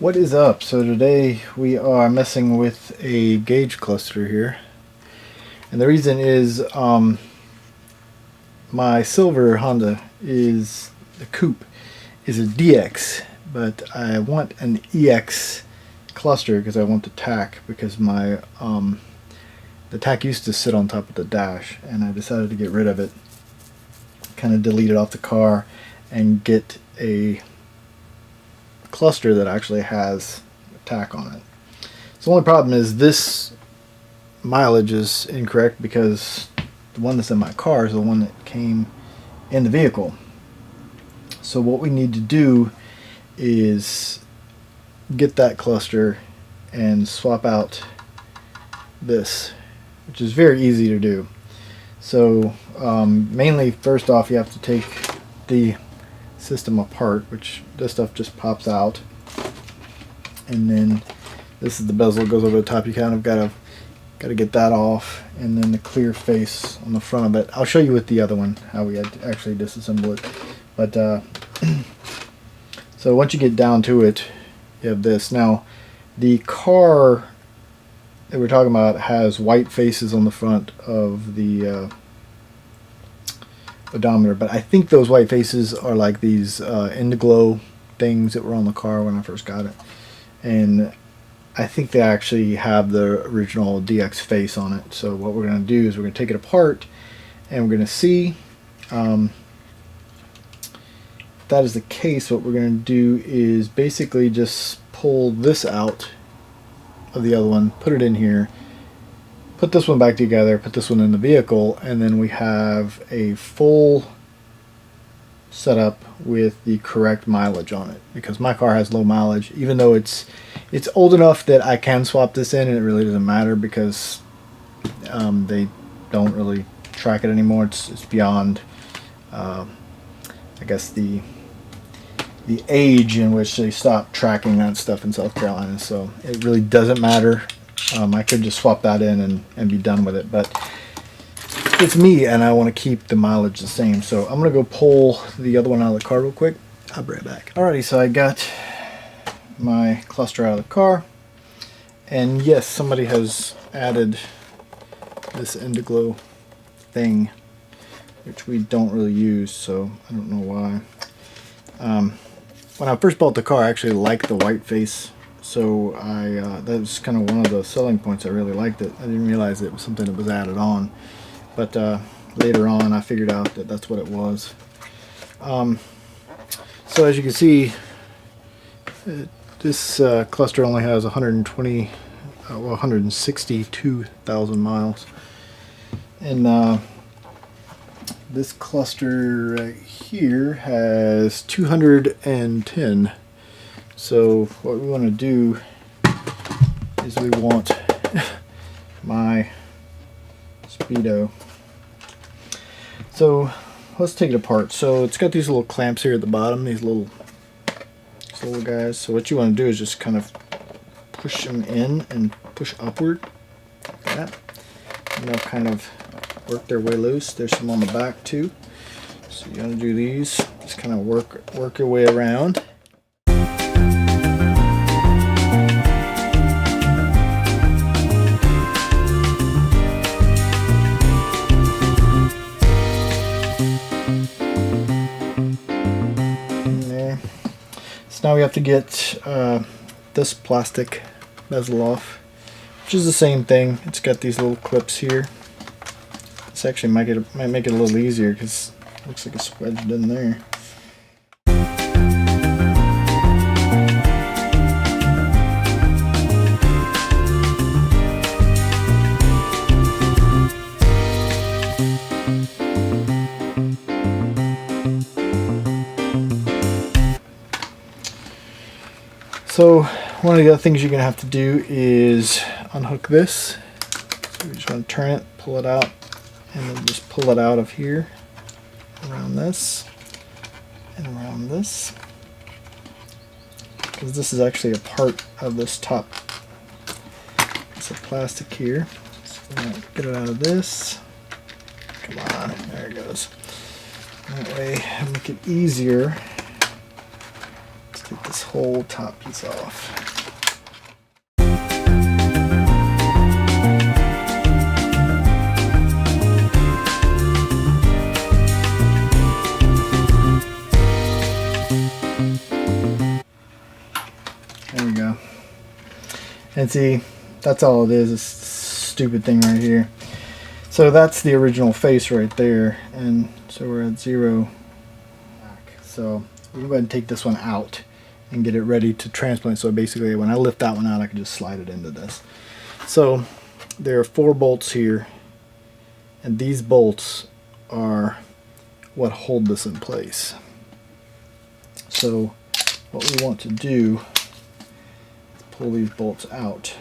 What is up? So today we are messing with a gauge cluster here, and the reason is my silver Honda is the coupe is a DX, but I want an EX cluster because I want the tack, because my the tack used to sit on top of the dash and I decided to get rid of it, kind of delete it off the car and get a cluster that actually has a tack on it. So the only problem is this mileage is incorrect because the one that's in my car is the one that came in the vehicle. So what we need to do is get that cluster and swap out this, which is very easy to do. So mainly, first off, you have to take the system apart, which this stuff just pops out, and then this is the bezel that goes over the top. You kind of gotta get that off, and then the clear face on the front of it. I'll show you with the other one how we had to actually disassemble it. But so once you get down to it, you have this. Now the car that we're talking about has white faces on the front of the odometer, but I think those white faces are like these Indiglo things that were on the car when I first got it, and I think they actually have the original DX face on it. So what we're going to do is we're going to take it apart and we're going to see if that is the case. What we're going to do is basically just pull this out of the other one, put it in here, put this one back together, put this one in the vehicle, and then we have a full setup with the correct mileage on it, because my car has low mileage, even though it's old enough that I can swap this in and it really doesn't matter, because they don't really track it anymore. It's beyond I guess the age in which they stop tracking that stuff in South Carolina, so it really doesn't matter. I could just swap that in and be done with it, but it's me and I want to keep the mileage the same. So I'm going to go pull the other one out of the car real quick. I'll be right back. Alrighty, so I got my cluster out of the car, and yes, somebody has added this Indiglo thing, which we don't really use, so I don't know why. When I first bought the car, I actually liked the white face, so that was kind of one of the selling points. I really liked it. I didn't realize it was something that was added on, but later on I figured out that that's what it was. So as you can see, this cluster only has 162,000 miles, and this cluster right here has 210. So what we want to do is we want my Speedo. So let's take it apart. So it's got these little clamps here at the bottom, these little guys. So what you want to do is just kind of push them in and push upward like that, and they'll kind of work their way loose. There's some on the back too. So you want to do these, just kind of work your way around. So now we have to get this plastic bezel off, which is the same thing. It's got these little clips here. This actually might make it a little easier because it looks like it's wedged in there. So one of the other things you're going to have to do is unhook this. So you just want to turn it, pull it out, and then just pull it out of here, around this, and around this, because this is actually a part of this top piece of plastic here. So we're going to get it out of this. Come on, there it goes. That way, make it easier to take the this whole top piece off. There we go. And see, that's all it is, this stupid thing right here. So that's the original face right there, and so we're at 0. So we'll go ahead and take this one out and get it ready to transplant. So basically when I lift that one out, I can just slide it into this. So there are 4 bolts here, and these bolts are what hold this in place. So what we want to do is pull these bolts out.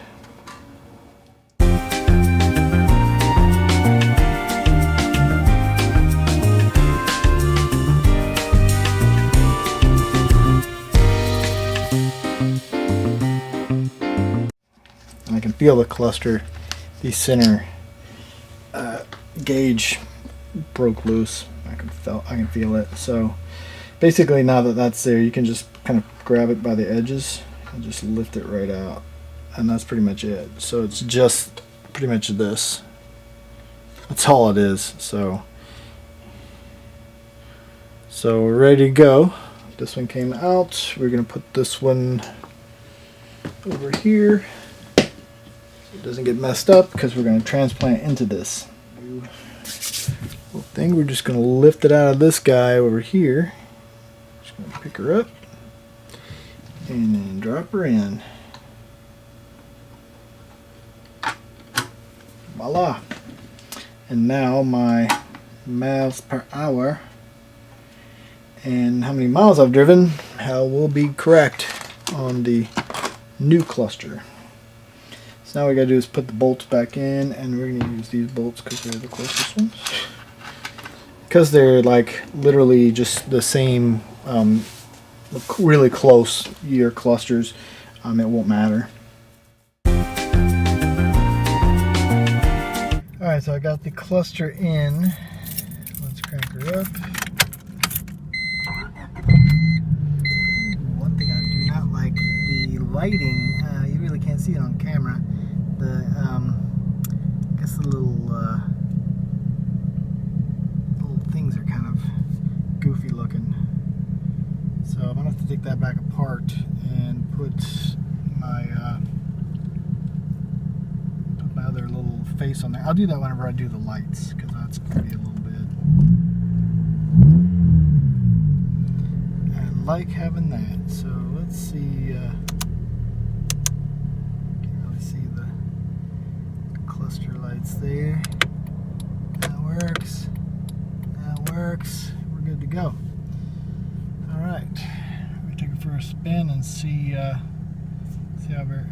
I can feel the cluster, the center gauge broke loose. I can feel it. So basically, now that that's there, you can just kind of grab it by the edges and just lift it right out, and that's pretty much it. So it's just pretty much this. That's all it is. So we're ready to go. This one came out. We're gonna put this one over here. It doesn't get messed up because we're going to transplant into this little thing. We're just going to lift it out of this guy over here. Just going to pick her up and then drop her in. Voila! And now my miles per hour and how many miles I've driven will be correct on the new cluster. Now what we gotta do is put the bolts back in, and we're gonna use these bolts because they're the closest ones. Because they're like literally just the same, really close year clusters, it won't matter. Alright, so I got the cluster in. Let's crank her up. One thing I do not like, the lighting, you really can't see it on camera. I guess the little things are kind of goofy looking. So I'm gonna have to take that back apart and put my other little face on there. I'll do that whenever I do the lights, because that's gonna be a little bit. I like having that. So let's see. Cluster lights there. That works. That works. We're good to go. Alright. We'll take it for a spin and see how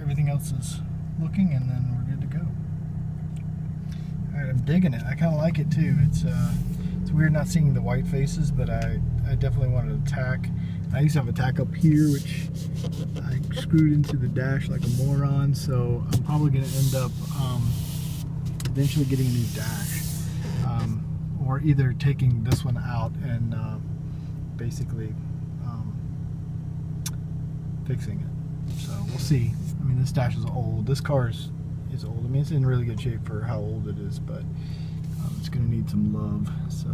everything else is looking, and then we're good to go. Alright, I'm digging it. I kinda like it too. It's weird not seeing the white faces, but I definitely wanted a tack. I used to have a tack up here, which I screwed into the dash like a moron, so I'm probably gonna end up eventually getting a new dash, or either taking this one out and basically fixing it. So we'll see. I mean, this dash is old. This car is old. I mean, it's in really good shape for how old it is, but it's going to need some love. So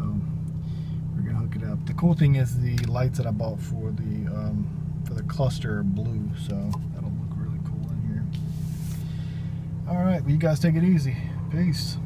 we're going to hook it up. The cool thing is the lights that I bought for the cluster are blue, so that'll look really cool in here. All right, well, you guys take it easy. Peace.